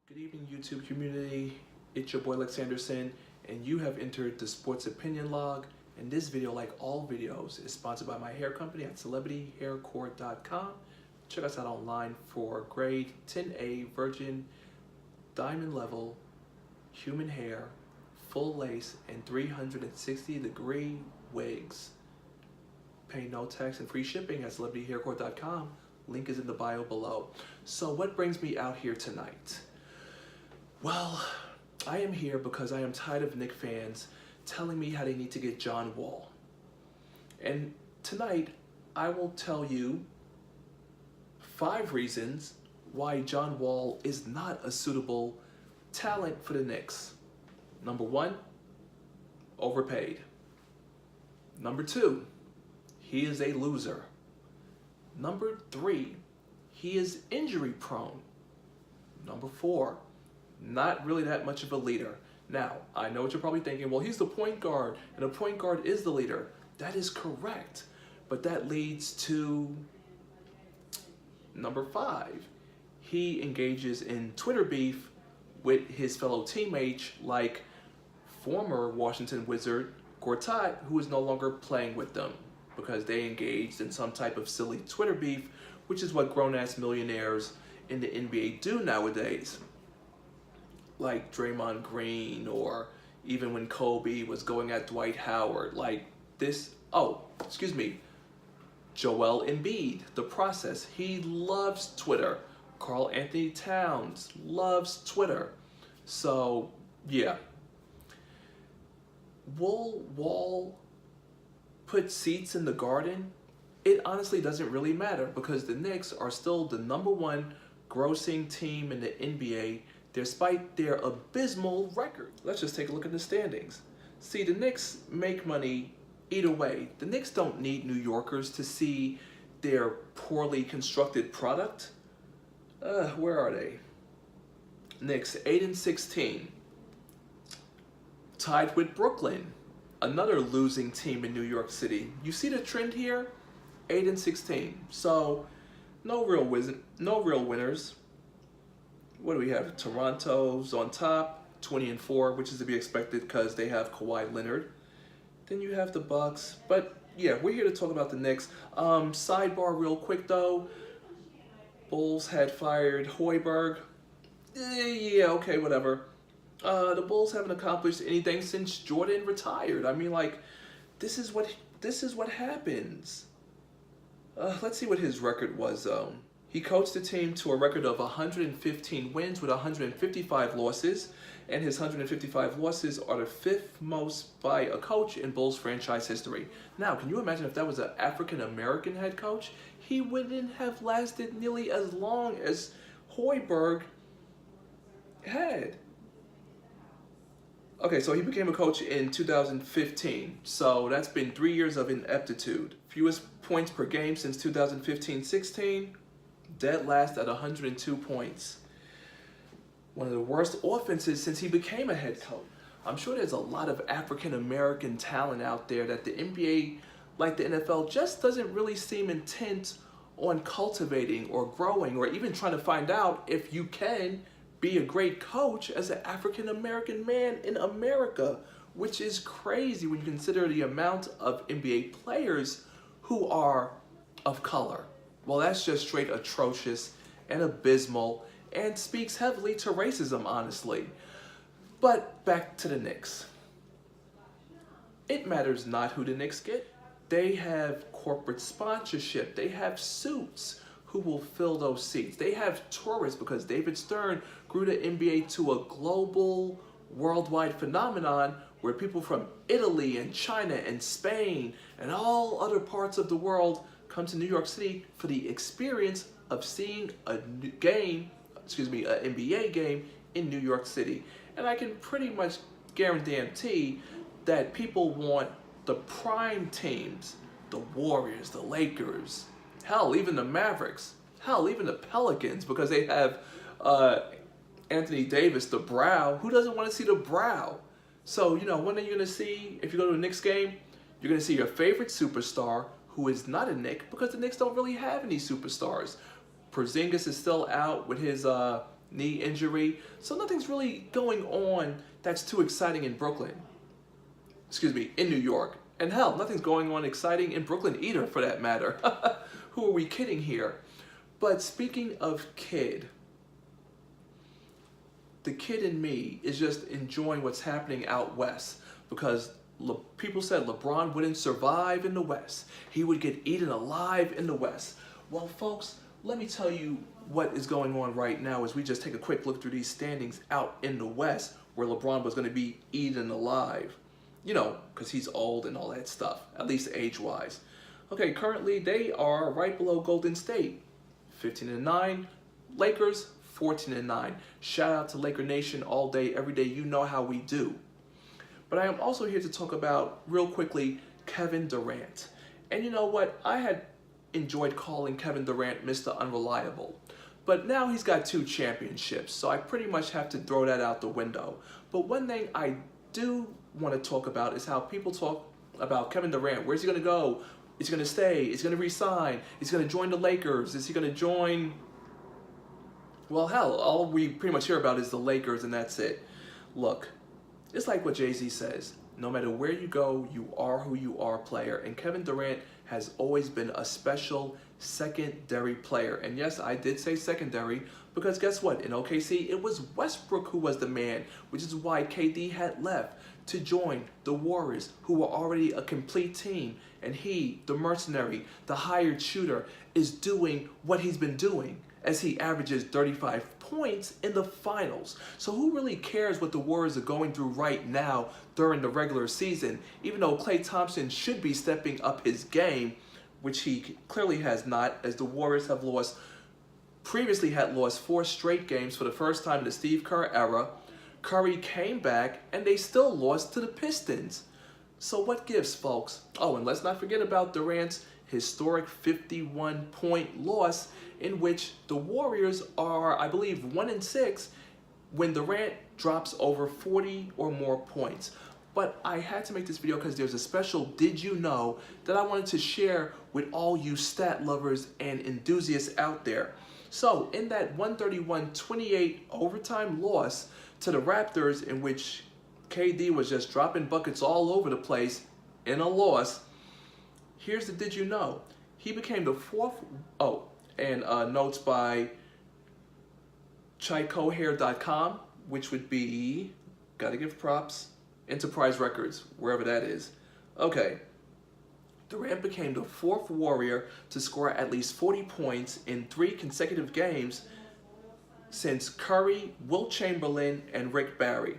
Good evening, YouTube community. It's your boy Lex Anderson, and you have entered the Sports Opinion Log. And this video, like all videos, is sponsored by my hair company at celebrityhaircore.com. Check us out online for grade 10A virgin diamond level human hair, full lace, and 360-degree wigs. Pay no tax and free shipping at celebrityhaircore.com. Link is in the bio below. So what brings me out here tonight? Well, I am here because I am tired of Knicks fans telling me how they need to get John Wall. And tonight, I will tell you 5 reasons why John Wall is not a suitable talent for the Knicks. Number 1, overpaid. Number 2, he is a loser. Number 3, he is injury prone. Number 4, not really that much of a leader. Now, I know what you're probably thinking, well, he's the point guard, and a point guard is the leader. That is correct, but that leads to number 5. He engages in Twitter beef with his fellow teammates, like former Washington Wizard Gortat, who is no longer playing with them because they engaged in some type of silly Twitter beef, which is what grown-ass millionaires in the NBA do nowadays. Like Draymond Green, or even when Kobe was going at Dwight Howard, like this, Joel Embiid, the process. He loves Twitter. Karl Anthony Towns loves Twitter. So, yeah. Will Wall put seats in the Garden? It honestly doesn't really matter because the Knicks are still the #1 grossing team in the NBA despite their abysmal record. Let's just take a look at the standings. See, the Knicks make money either way. The Knicks don't need New Yorkers to see their poorly constructed product. Where are they? Knicks 8-16. Tied with Brooklyn, another losing team in New York City. You see the trend here? 8-16. So no real winners. What do we have? Toronto's on top, 20-4, which is to be expected because they have Kawhi Leonard. Then you have the Bucks. But yeah, we're here to talk about the Knicks. Sidebar real quick though. Bulls had fired Hoiberg. Yeah, okay, whatever. The Bulls haven't accomplished anything since Jordan retired. I mean, like, this is what happens. Let's see what his record was though. He coached the team to a record of 115 wins with 155 losses, and his 155 losses are the 5th most by a coach in Bulls franchise history. Now, can you imagine if that was an African-American head coach? He wouldn't have lasted nearly as long as Hoiberg had. Okay, so he became a coach in 2015, so that's been 3 years of ineptitude. Fewest points per game since 2015-16. Dead last at 102 points. One of the worst offenses since he became a head coach. I'm sure there's a lot of African-American talent out there that the NBA, like the NFL, just doesn't really seem intent on cultivating or growing, or even trying to find out if you can be a great coach as an African-American man in America, which is crazy when you consider the amount of NBA players who are of color. Well, that's just straight atrocious and abysmal and speaks heavily to racism, honestly. But back to the Knicks. It matters not who the Knicks get. They have corporate sponsorship. They have suits who will fill those seats. They have tourists because David Stern grew the NBA to a global, worldwide phenomenon where people from Italy and China and Spain and all other parts of the world come to New York City for the experience of seeing an NBA game in New York City. And I can pretty much guarantee that people want the prime teams, the Warriors, the Lakers, hell, even the Mavericks, hell, even the Pelicans, because they have Anthony Davis, the Brow. Who doesn't want to see the Brow? So, you know, when are you going to see, if you go to a Knicks game, you're going to see your favorite superstar, who is not a Knick, because the Knicks don't really have any superstars. Porzingis is still out with his knee injury. So nothing's really going on that's too exciting in Brooklyn. Excuse me, in New York. And hell, nothing's going on exciting in Brooklyn either, for that matter. Who are we kidding here? But speaking of kid, the kid in me is just enjoying what's happening out west, because people said LeBron wouldn't survive in the West. He would get eaten alive in the West. Well, folks, let me tell you what is going on right now as we just take a quick look through these standings out in the West, where LeBron was going to be eaten alive. You know, because he's old and all that stuff, at least age-wise. Okay, currently they are right below Golden State, 15-9. Lakers, 14-9. Shout out to Laker Nation all day, every day. You know how we do. But I am also here to talk about, real quickly, Kevin Durant. And you know what? I had enjoyed calling Kevin Durant Mr. Unreliable. But now he's got 2 championships, so I pretty much have to throw that out the window. But one thing I do want to talk about is how people talk about Kevin Durant. Where's he going to go? Is he going to stay? Is he going to resign? Is he going to join the Lakers? Is he going to join... Well, hell, all we pretty much hear about is the Lakers, and that's it. Look, it's like what Jay-Z says. No matter where you go, you are who you are player. And Kevin Durant has always been a special secondary player. And yes, I did say secondary because guess what? In OKC, it was Westbrook who was the man, which is why KD had left to join the Warriors, who were already a complete team. And he, the mercenary, the hired shooter, is doing what he's been doing as he averages 35 points in the finals. So who really cares what the Warriors are going through right now during the regular season, even though Klay Thompson should be stepping up his game, which he clearly has not, as the Warriors have previously had lost 4 straight games for the first time in the Steve Kerr era. Curry came back, and they still lost to the Pistons. So what gives, folks? Oh, and let's not forget about Durant's historic 51-point loss, in which the Warriors are, I believe, 1-6 when Durant drops over 40 or more points. But I had to make this video because there's a special Did You Know that I wanted to share with all you stat lovers and enthusiasts out there. So in that 131-28 overtime loss to the Raptors, in which KD was just dropping buckets all over the place in a loss, here's the Did You Know. He became the 4th... Oh, and notes by ChaiCohair.com, which would be, gotta give props, Enterprise Records, wherever that is. Okay. Durant became the 4th Warrior to score at least 40 points in 3 consecutive games since Curry, Wilt Chamberlain, and Rick Barry.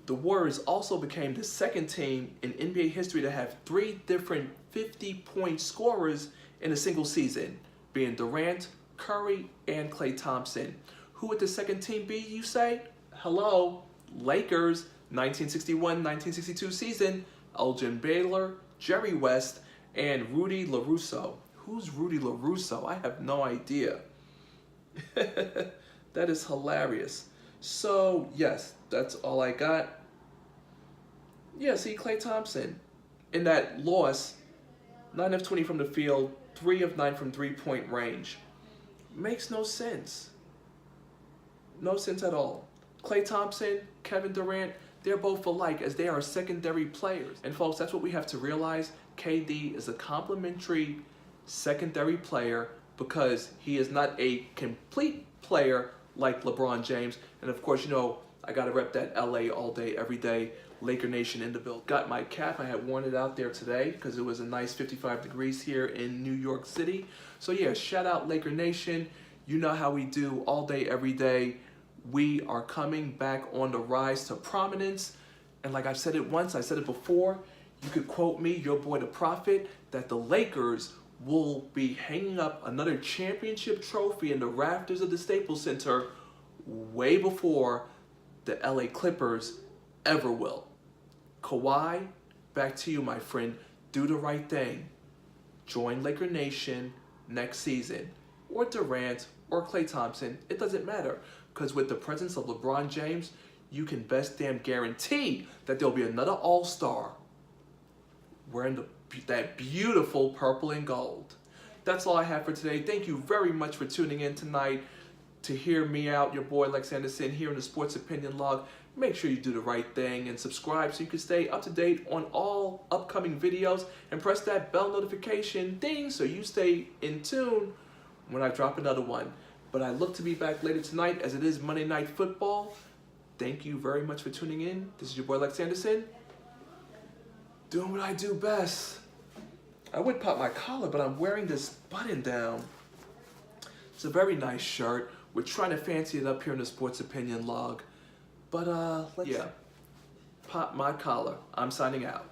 The Warriors also became the 2nd team in NBA history to have 3 different 50-point scorers in a single season, being Durant, Curry, and Klay Thompson. Who would the 2nd team be, you say? Hello, Lakers, 1961-1962 season, Elgin Baylor, Jerry West, and Rudy LaRusso. Who's Rudy LaRusso? I have no idea. That is hilarious. So, yes, that's all I got. Yeah, see, Klay Thompson, in that loss, 9 of 20 from the field, 3 of 9 from three-point range. Makes no sense. No sense at all. Klay Thompson, Kevin Durant, they're both alike as they are secondary players. And folks, that's what we have to realize. KD is a complimentary secondary player because he is not a complete player like LeBron James. And of course, you know, I gotta rep that LA all day, every day. Laker Nation in the build. Got my cap. I had worn it out there today because it was a nice 55 degrees here in New York City. So yeah, shout out Laker Nation. You know how we do all day, every day. We are coming back on the rise to prominence. And like I've said it once, I said it before, you could quote me, your boy the Prophet, that the Lakers will be hanging up another championship trophy in the rafters of the Staples Center way before the LA Clippers ever will. Kawhi, back to you, my friend. Do the right thing. Join Laker Nation next season. Or Durant, or Klay Thompson. It doesn't matter. Because with the presence of LeBron James, you can best damn guarantee that there'll be another All-Star wearing that beautiful purple and gold. That's all I have for today. Thank you very much for tuning in tonight. to hear me out, your boy Lex Anderson, here in the Sports Opinion Log. Make sure you do the right thing and subscribe so you can stay up to date on all upcoming videos, and press that bell notification ding so you stay in tune when I drop another one. But I look to be back later tonight as it is Monday Night Football. Thank you very much for tuning in. This is your boy Lex Anderson, doing what I do best. I would pop my collar, but I'm wearing this button down. It's a very nice shirt. We're trying to fancy it up here in the Sports Opinion Log. But let's pop my collar. I'm signing out.